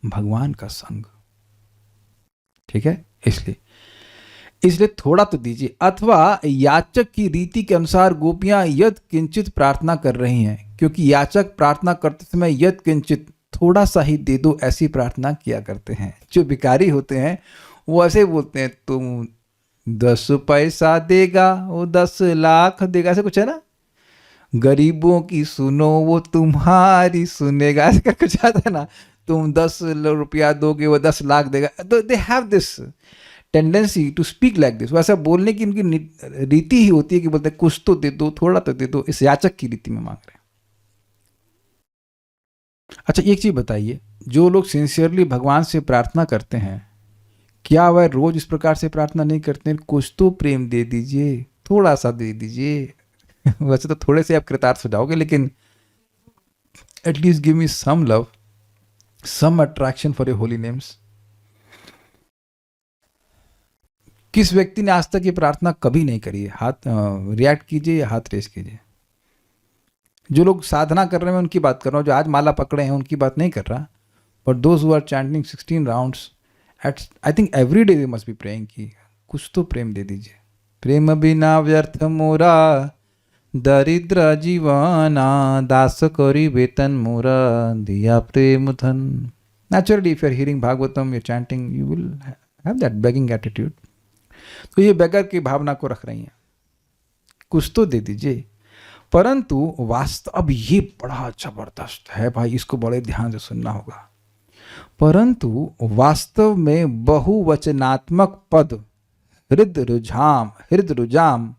भगवान का संग। ठीक है, इसलिए थोड़ा तो दीजिए। अथवा याचक की रीति के अनुसार गोपियां यद किंचित प्रार्थना कर रही हैं, क्योंकि याचक प्रार्थना करते समय यद किंचित थोड़ा सा ही दे दो ऐसी प्रार्थना किया करते हैं। जो भिखारी होते हैं वो ऐसे बोलते हैं, तुम 10 पैसा देगा वो 10 लाख देगा, ऐसे कुछ है ना। गरीबों की सुनो वो तुम्हारी सुनेगा, ऐसे कर कुछ आता है ना। तुम 10 रुपया दोगे वो 10 लाख देगा। तो they have this tendency to speak like this. वैसा बोलने की उनकी रीति ही होती है कि बोलते हैं कुछ तो दे दो, थोड़ा तो दे दो। इस याचक की रीति में मांग रहे हैं। अच्छा एक चीज बताइए, जो लोग सिंसियरली भगवान से प्रार्थना करते हैं, क्या वह रोज इस प्रकार से प्रार्थना नहीं करते हैं, कुछ तो प्रेम दे दीजिए, थोड़ा सा दे दीजिए। वैसे तो थोड़े से आप कृतार्थ हो जाओगे, लेकिन at least give me some love, some attraction for your holy names. किस व्यक्ति ने आज तक ये प्रार्थना कभी नहीं करी है? हाथ रिएक्ट कीजिए या हाथ रेस कीजिए। जो लोग साधना कर रहे हैं उनकी बात कर रहा हूँ, जो आज माला पकड़े हैं उनकी बात नहीं कर रहा। But those who are chanting 16 rounds I think every day they must be praying कि कुछ तो प्रेम दे दीजिए। प्रेम बिना व्यर्थ मोरा दरिद्र जीवाना, दास करी वेतन मोरा दिया प्रेम धन। Naturally if you are hearing Bhagavatam, you are chanting, you will have that begging attitude. तो ये बेगर की भावना को रख रही हैं, कुछ तो दे दीजिए। परंतु वास्तव, अब ये बड़ा जबरदस्त है भाई, इसको बड़े ध्यान से सुनना होगा। परंतु वास्तव में बहुवचनात्मक पद हृद रुजाम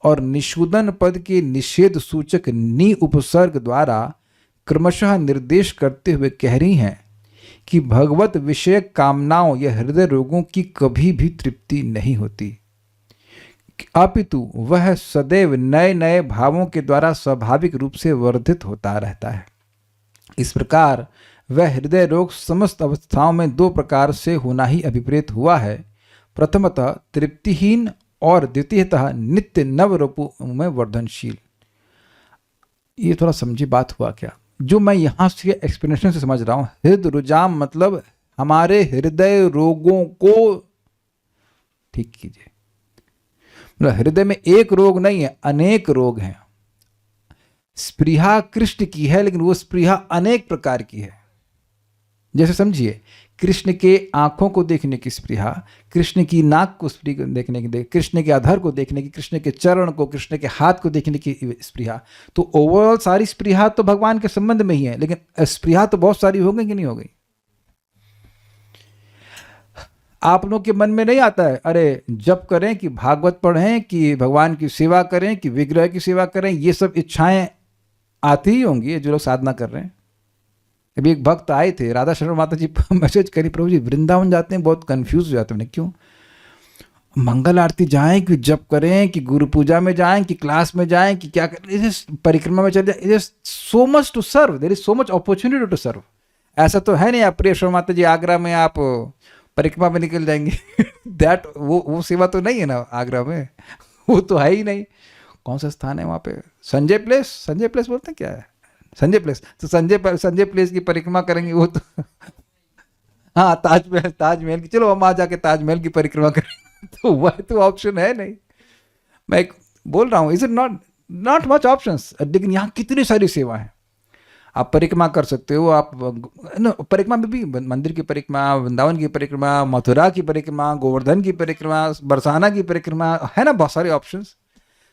और निषूदन पद के निषेध सूचक नि उपसर्ग द्वारा क्रमशः निर्देश करते हुए कह रही हैं कि भगवत विषय कामनाओं या हृदय रोगों की कभी भी तृप्ति नहीं होती, अपितु वह सदैव नए नए भावों के द्वारा स्वाभाविक रूप से वर्धित होता रहता है। इस प्रकार वह हृदय रोग समस्त अवस्थाओं में 2 प्रकार से होना ही अभिप्रेत हुआ है। प्रथमतः तृप्तिहीन और द्वितीयतः नित्य नव रूपों में वर्धनशील। ये थोड़ा समझी बात हुआ क्या? जो मैं यहाँ से एक्सप्लेनेशन से समझ रहा हूँ, हृदय रुजाम मतलब हमारे हृदय रोगों को ठीक कीजिए। मतलब हृदय में एक रोग नहीं है, अनेक रोग हैं। स्पृहा कृष्ण की है, लेकिन वो स्पृहा अनेक प्रकार की है। जैसे समझिए, कृष्ण के आंखों को देखने की स्पृहा, कृष्ण की नाक को देखने की, कृष्ण के अधर को देखने की, कृष्ण के चरण को, कृष्ण के हाथ को देखने की स्पृहा। तो ओवरऑल सारी स्पृहा तो भगवान के संबंध में ही है, लेकिन स्पृहा तो बहुत सारी हो गई कि नहीं हो गई? आप लोगों के मन में नहीं आता है, अरे जप करें कि भागवत पढ़ें कि भगवान की सेवा करें कि विग्रह की सेवा करें, ये सब इच्छाएं आती ही होंगी ये जो लोग साधना कर रहे हैं। अभी एक भक्त आए थे, राधा शरण माता जी मैसेज करी, प्रभु जी वृंदावन जाते हैं बहुत कंफ्यूज हो जाते हैं। मैंने क्यों? मंगल आरती जाएं कि जप करें कि गुरु पूजा में जाएं कि क्लास में जाएं कि क्या करें, इस परिक्रमा में चले जाए, it is so much to serve, there is so much opportunity to serve. ऐसा तो है नहीं आप प्रिय शरण माता जी आगरा में आप परिक्रमा में निकल जाएंगे दैट वो सेवा तो नहीं है ना आगरा में, वो तो है ही नहीं। कौन सा स्थान है वहाँ पे? संजय प्लेस बोलते हैं क्या है? संजय प्लेस। तो संजय प्लेस की परिक्रमा करेंगे वो तो हाँ ताजमहल की, चलो हम आ जाके ताजमहल की परिक्रमा करेंगे तो वह तो ऑप्शन है नहीं। मैं एक बोल रहा हूँ, is it not much options, लेकिन यहाँ कितनी सारी सेवा है। आप परिक्रमा कर सकते हो, आप परिक्रमा में भी मंदिर की परिक्रमा, वृंदावन की परिक्रमा, मथुरा की परिक्रमा, गोवर्धन की परिक्रमा, बरसाना की परिक्रमा, है ना बहुत सारे ऑप्शंस।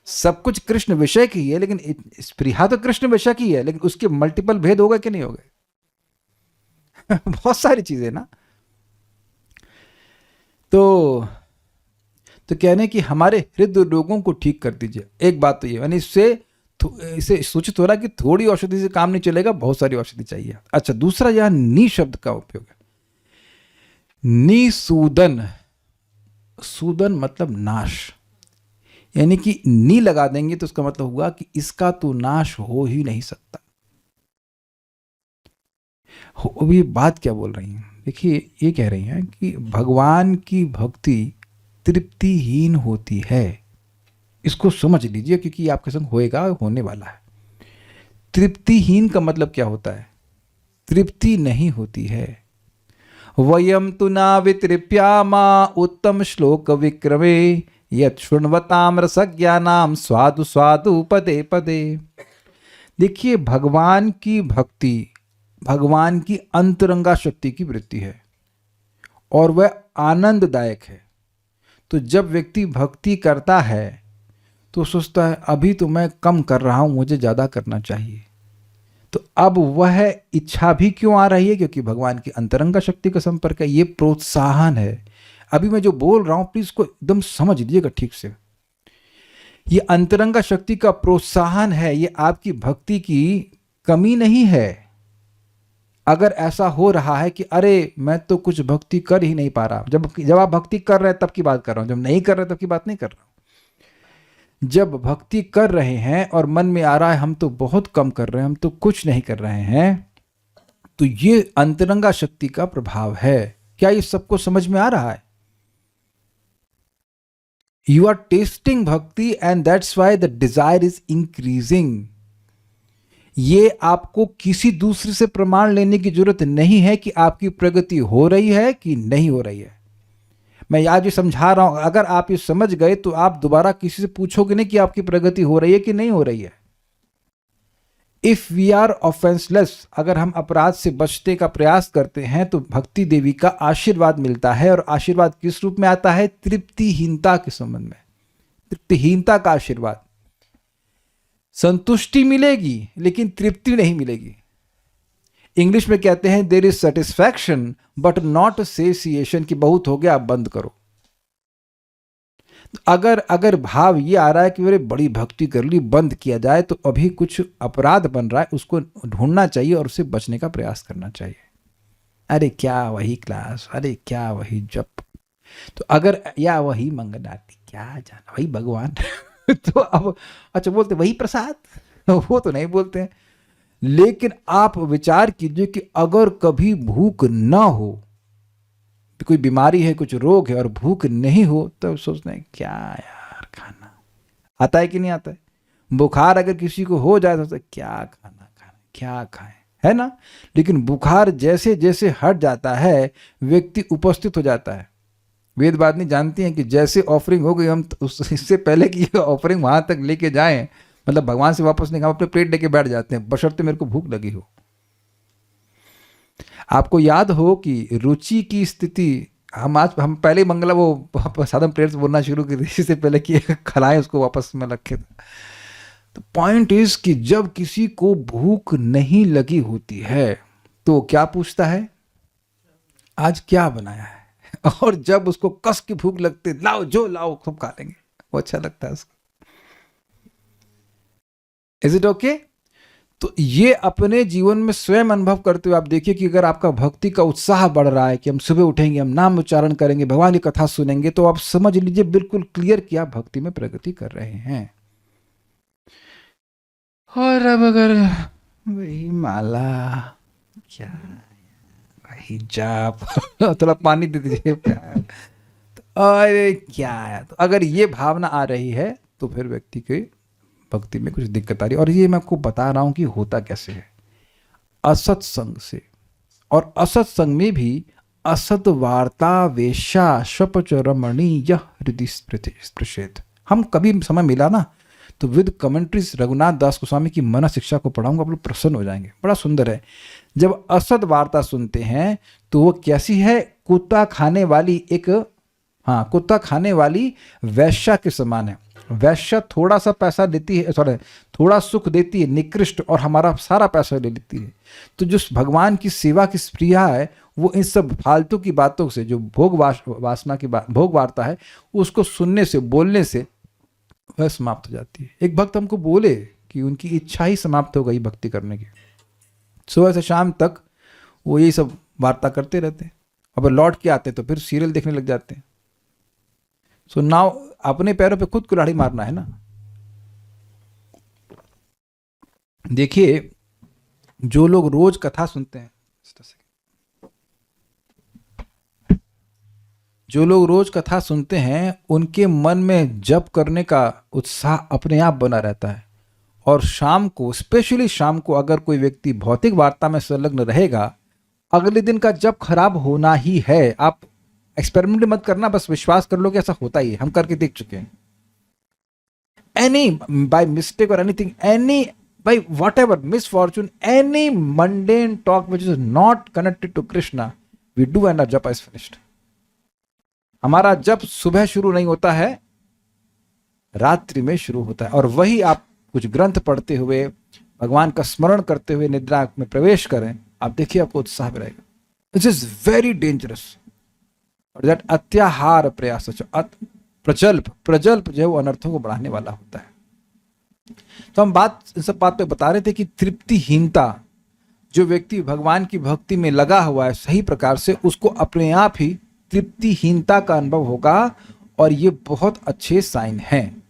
सब कुछ कृष्ण विषय की है, लेकिन स्पृहा तो कृष्ण विषय की है, लेकिन उसके मल्टीपल भेद होगा कि नहीं होगा बहुत सारी चीजें ना। तो कहने कि हमारे हृदय रोगों को ठीक कर दीजिए। एक बात तो ये, यानी इसे सूचित हो रहा है कि थोड़ी औषधि से काम नहीं चलेगा, बहुत सारी औषधि चाहिए। अच्छा, दूसरा यहां नी शब्द का उपयोग है। निसूदन, सूदन मतलब नाश, यानी कि नी लगा देंगे तो उसका मतलब हुआ कि इसका तो नाश हो ही नहीं सकता। अभी बात क्या बोल रही हैं? देखिए ये कह रही हैं कि भगवान की भक्ति तृप्तिहीन होती है। इसको समझ लीजिए क्योंकि आपके संग होएगा, होने वाला है। तृप्तिहीन का मतलब क्या होता है? तृप्ति नहीं होती है। वयम तु ना वितृप्यामा उत्तम श्लोक विक्रमे यत् शृण्वताम रसज्ञानाम स्वादु स्वादु पदे पदे। देखिए भगवान की भक्ति भगवान की अंतरंगा शक्ति की वृत्ति है और वह आनंददायक है। तो जब व्यक्ति भक्ति करता है तो सोचता है अभी तो मैं कम कर रहा हूं, मुझे ज्यादा करना चाहिए। तो अब वह इच्छा भी क्यों आ रही है? क्योंकि भगवान की अंतरंगा शक्ति का संपर्क है। ये प्रोत्साहन है। अभी मैं जो बोल रहा हूं प्लीज इसको एकदम समझ लीजिएगा ठीक से। ये अंतरंगा शक्ति का प्रोत्साहन है, ये आपकी भक्ति की कमी नहीं है। अगर ऐसा हो रहा है कि अरे मैं तो कुछ भक्ति कर ही नहीं पा रहा, जब आप भक्ति कर रहे हैं तब की बात कर रहा हूं, जब नहीं कर रहे तब की बात नहीं कर रहा हूं। जब भक्ति कर रहे हैं और मन में आ रहा है हम तो बहुत कम कर रहे हैं, हम तो कुछ नहीं कर रहे हैं, तो ये अंतरंगा शक्ति का प्रभाव है। क्या ये सबको समझ में आ रहा है? यू आर टेस्टिंग भक्ति and that's why the desire is increasing. ये आपको किसी दूसरे से प्रमाण लेने की जरूरत नहीं है कि आपकी प्रगति हो रही है कि नहीं हो रही है। मैं आज ये समझा रहा हूं, अगर आप ये समझ गए तो आप दोबारा किसी से पूछोगे नहीं कि आपकी प्रगति हो रही है कि नहीं हो रही है। इफ वी आर ऑफेंसलेस, अगर हम अपराध से बचने का प्रयास करते हैं तो भक्ति देवी का आशीर्वाद मिलता है। और आशीर्वाद किस रूप में आता है? तृप्तिहीनता के संबंध में, तृप्तिहीनता का आशीर्वाद। संतुष्टि मिलेगी लेकिन तृप्ति नहीं मिलेगी। इंग्लिश में कहते हैं there is satisfaction but not satiation, कि बहुत हो गया आप बंद करो। अगर भाव ये आ रहा है कि मेरे बड़ी भक्ति कर ली, बंद किया जाए, तो अभी कुछ अपराध बन रहा है, उसको ढूंढना चाहिए और उससे बचने का प्रयास करना चाहिए। अरे क्या वही क्लास, अरे क्या वही जप, तो अगर या वही मंगल आरती, क्या जाना वही भगवान तो अब अच्छा बोलते वही प्रसाद, वो तो नहीं बोलते हैं। लेकिन आप विचार कीजिए कि अगर कभी भूख ना हो, कोई बीमारी है, कुछ रोग है और भूख नहीं हो, तो सोचते हैं क्या यार खाना, आता है कि नहीं आता है? बुखार अगर किसी को हो जाए तो क्या खाना क्या खाएं, है ना? लेकिन बुखार जैसे जैसे हट जाता है व्यक्ति उपस्थित हो जाता है। वेद बात नहीं जानती हैं कि जैसे ऑफरिंग हो गई, हम इससे पहले कि ये ऑफरिंग वहां तक लेके जाएं, मतलब भगवान से वापस नहीं, हम अपने प्लेट लेके बैठ जाते हैं, बशर्ते मेरे को भूख लगी हो। आपको याद हो कि रुचि की स्थिति, हम पहले मंगला वो साधन प्रेयर से बोलना शुरू की इससे पहले कि खलाएं उसको वापस में रखे। तो पॉइंट इज कि जब किसी को भूख नहीं लगी होती है तो क्या पूछता है, आज क्या बनाया है? और जब उसको कस की भूख लगती, लाओ जो लाओ सब खा लेंगे, वो अच्छा लगता है उसको। Is it okay? तो ये अपने जीवन में स्वयं अनुभव करते हुए आप देखिए कि अगर आपका भक्ति का उत्साह बढ़ रहा है कि हम सुबह उठेंगे, हम नाम उच्चारण करेंगे, भगवान की कथा सुनेंगे, तो आप समझ लीजिए बिल्कुल क्लियर कि आप भक्ति में प्रगति कर रहे हैं। और अब अगर वही माला, क्या वही जाप थोड़ा पानी दे दीजिए प्यार, अरे क्या है, तो अगर ये भावना आ रही है तो फिर व्यक्ति के भक्ति में कुछ दिक्कत आ रही है। और ये मैं आपको बता रहा हूं कि होता कैसे है, असत संग से। और असत संग में भी असत वार्ता वेशा स्वपच रमणीय हृदय स्पृशेत। हम कभी समय मिला ना तो विद कमेंट्रीज रघुनाथ दास गोस्वामी की मन शिक्षा को पढ़ाऊंगा, आप लोग प्रसन्न हो जाएंगे, बड़ा सुंदर है। जब असत वार्ता सुनते हैं तो वो कैसी है, कुत्ता खाने वाली एक, हाँ, कुत्ता खाने वाली वैश्या के समान है। वैश्या थोड़ा सा पैसा देती है, सॉरी, थोड़ा सुख देती है निकृष्ट, और हमारा सारा पैसा ले लेती है। तो जो भगवान की सेवा की स्प्रिया है वो इन सब फालतू की बातों से, जो भोग वासना की बात, भोग वार्ता है, उसको सुनने से, बोलने से वह समाप्त हो जाती है। एक भक्त हमको बोले कि उनकी इच्छा ही समाप्त हो गई भक्ति करने की, सुबह से शाम तक वो यही सब वार्ता करते रहते हैं, अब लौट के आते तो फिर सीरियल देखने लग जाते हैं। सो नाउ अपने पैरों पे खुद कुल्हाड़ी मारना है ना। देखिए जो लोग रोज कथा सुनते हैं, जो लोग रोज कथा सुनते हैं, उनके मन में जप करने का उत्साह अपने आप बना रहता है। और शाम को, स्पेशली शाम को, अगर कोई व्यक्ति भौतिक वार्ता में संलग्न रहेगा, अगले दिन का जप खराब होना ही है। आप एक्सपेरिमेंट मत करना, बस विश्वास कर लो कि ऐसा होता ही है, हम करके देख चुके हैं। एनी बाय मिस्टेक और anything, any by whatever misfortune, any mundane talk which is not connected to Krishna we do and our jap is finished. हमारा जप सुबह शुरू नहीं होता है, रात्रि में शुरू होता है। और वही आप कुछ ग्रंथ पढ़ते हुए, भगवान का स्मरण करते हुए निद्रा में प्रवेश करें, आप देखिए आपको उत्साह में रहेगा। This is very dangerous. और दैट अत्याहार प्रयास, प्रजल्प जो है वो अनर्थों को बढ़ाने वाला होता है। तो हम इस सब बात पे बता रहे थे कि तृप्तिहीनता, जो व्यक्ति भगवान की भक्ति में लगा हुआ है सही प्रकार से, उसको अपने आप ही तृप्तिहीनता का अनुभव होगा, और ये बहुत अच्छे साइन हैं।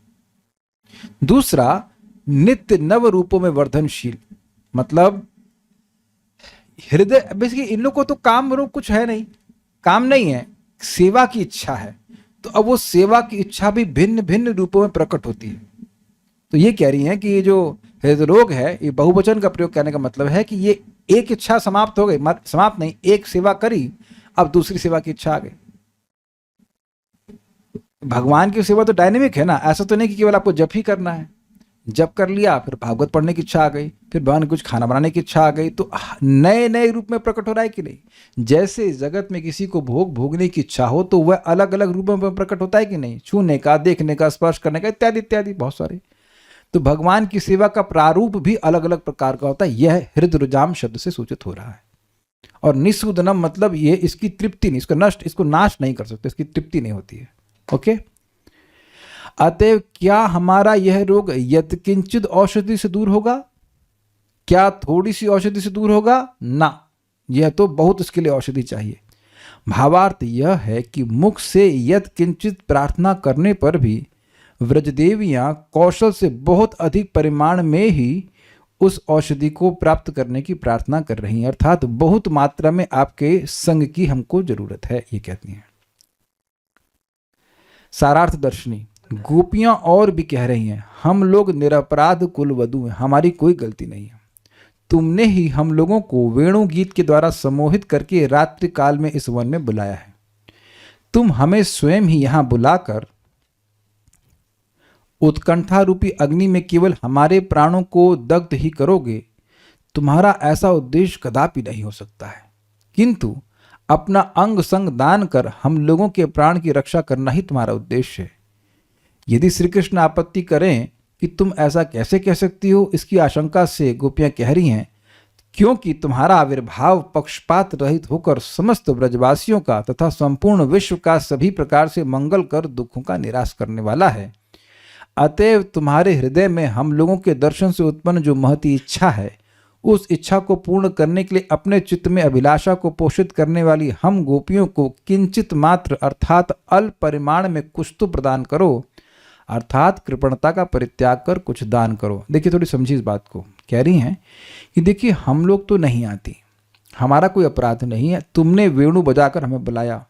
दूसरा, नित्य नव रूपों में वर्धनशील, मतलब हृदय, बेसिकली इन लोगों को तो काम रूप कुछ है नहीं, काम नहीं है, सेवा की इच्छा है। तो अब वो सेवा की इच्छा भी भिन्न भिन्न रूपों में प्रकट होती है। तो ये कह रही हैं कि ये जो हृदय रोग है, ये बहुवचन का प्रयोग करने का मतलब है कि ये एक इच्छा समाप्त हो गई, समाप्त नहीं, एक सेवा करी, अब दूसरी सेवा की इच्छा आ गई। भगवान की सेवा तो डायनेमिक है ना, ऐसा तो नहीं कि केवल आपको जप ही करना है। जप कर लिया, फिर भागवत पढ़ने की इच्छा आ गई, फिर भगवान कुछ खाना बनाने की इच्छा आ गई, तो नए नए रूप में प्रकट हो रहा है कि नहीं। जैसे जगत में किसी को भोग भोगने की इच्छा हो तो वह अलग अलग रूपों में प्रकट होता है कि नहीं, छूने का, देखने का, स्पर्श करने का, इत्यादि इत्यादि बहुत सारे। तो भगवान की सेवा का प्रारूप भी अलग अलग प्रकार का होता है। यह हृदय रुजाम शब्द से सूचित हो रहा है। और निसूदनम मतलब ये इसकी तृप्ति नहीं, इसको नाश नहीं कर सकते, इसकी तृप्ति नहीं होती है। ओके, अतएव क्या हमारा यह रोग यत्किंचित औषधि से दूर होगा? क्या थोड़ी सी औषधि से दूर होगा? ना, यह तो बहुत इसके लिए औषधि चाहिए। भावार्थ यह है कि मुख से यत्किंचित प्रार्थना करने पर भी व्रजदेवियां कौशल से बहुत अधिक परिमाण में ही उस औषधि को प्राप्त करने की प्रार्थना कर रही हैं, अर्थात बहुत मात्रा में आपके संग की हमको जरूरत है, ये कहती हैं। सारार्थ दर्शनी, गोपियां और भी कह रही हैं, हम लोग निरपराध कुलवधू हैं, हमारी कोई गलती नहीं है। तुमने ही हम लोगों को वेणु गीत के द्वारा सम्मोहित करके रात्रि काल में इस वन में बुलाया है। तुम हमें स्वयं ही यहां बुलाकर उत्कंठा रूपी अग्नि में केवल हमारे प्राणों को दग्ध ही करोगे। तुम्हारा ऐसा उद्देश्य कदापि नहीं हो सकता है, किंतु अपना अंग संग दान कर हम लोगों के प्राण की रक्षा करना ही तुम्हारा उद्देश्य है। यदि श्री कृष्ण आपत्ति करें कि तुम ऐसा कैसे कह सकती हो, इसकी आशंका से गोपियां कह रही हैं, क्योंकि तुम्हारा आविर्भाव पक्षपात रहित होकर समस्त ब्रजवासियों का तथा संपूर्ण विश्व का सभी प्रकार से मंगल कर दुखों का निराश करने वाला है। अतएव तुम्हारे हृदय में हम लोगों के दर्शन से उत्पन्न जो महती इच्छा है, उस इच्छा को पूर्ण करने के लिए अपने चित्त में अभिलाषा को पोषित करने वाली हम गोपियों को किंचित मात्र अर्थात अल्प परिमाण में कुछ तो प्रदान करो, अर्थात कृपणता का परित्याग कर कुछ दान करो। देखिए थोड़ी समझिए इस बात को। कह रही हैं कि देखिए हम लोग तो नहीं आती, हमारा कोई अपराध नहीं है, तुमने वेणु बजाकर हमें बुलाया,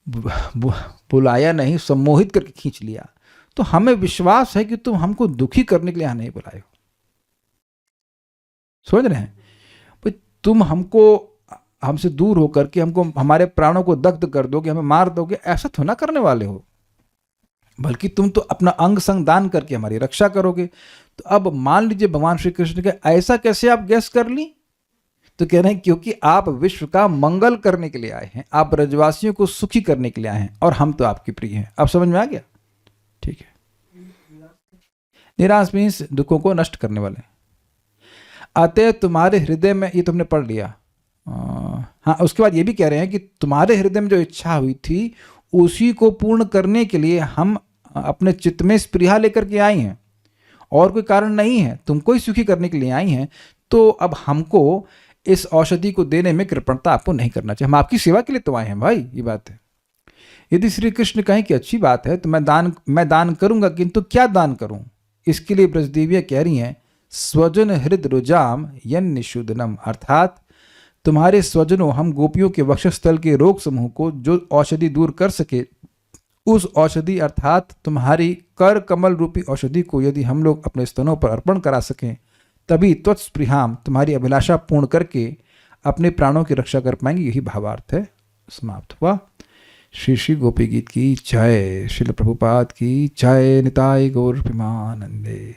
बुलाया नहीं सम्मोहित करके खींच लिया, तो हमें विश्वास है कि तुम हमको दुखी करने के लिए यहाँ नहीं बुलाए हो। समझ रहे हैं भाई, तुम हमको हमसे दूर होकर के हमको हमारे प्राणों को दग्ध कर दोगे, हमें मार दोगे, ऐसा तो ना करने वाले हो, बल्कि तुम तो अपना अंग संग दान करके हमारी रक्षा करोगे। तो अब मान लीजिए भगवान श्री कृष्ण के ऐसा कैसे आप गैस कर ली, तो कह रहे हैं क्योंकि आप विश्व का मंगल करने के लिए आए हैं, आप ब्रजवासियों को सुखी करने के लिए आए हैं, और हम तो आपके प्रिय हैं। अब समझ में आ गया? ठीक है। निराश मीन्स दुखों को नष्ट करने वाले। अतः तुम्हारे हृदय में, ये तुमने पढ़ लिया। हाँ, उसके बाद ये भी कह रहे हैं कि तुम्हारे हृदय में जो इच्छा हुई थी उसी को पूर्ण करने के लिए हम अपने चित्त में स्पृहा लेकर के आई हैं, और कोई कारण नहीं है, तुमको ही सुखी करने के लिए आई हैं। तो अब हमको इस औषधि को देने में कृपणता आपको नहीं करना चाहिए, हम आपकी सेवा के लिए तो आए हैं भाई, ये बात है। यदि श्री कृष्ण कहें कि अच्छी बात है तो मैं दान करूंगा, किंतु क्या दान करूं? इसके लिए ब्रजदेवियां कह रही हैं स्वजन हृद रुजाम यन निषूदनम, अर्थात तुम्हारे स्वजनों हम गोपियों के वक्षस्थल के रोग समूह को जो औषधि दूर कर सके, उस औषधि अर्थात तुम्हारी कर कमल रूपी औषधि को यदि हम लोग अपने स्तनों पर अर्पण करा सकें, तभी त्वत्स्पृहाम तुम्हारी अभिलाषा पूर्ण करके अपने प्राणों की रक्षा कर पाएंगे। यही भावार्थ है। समाप्त हुआ। श्री श्री गोपी गीत की जय, श्रील प्रभुपाद की जय, निताय गौर प्रेमानंदे।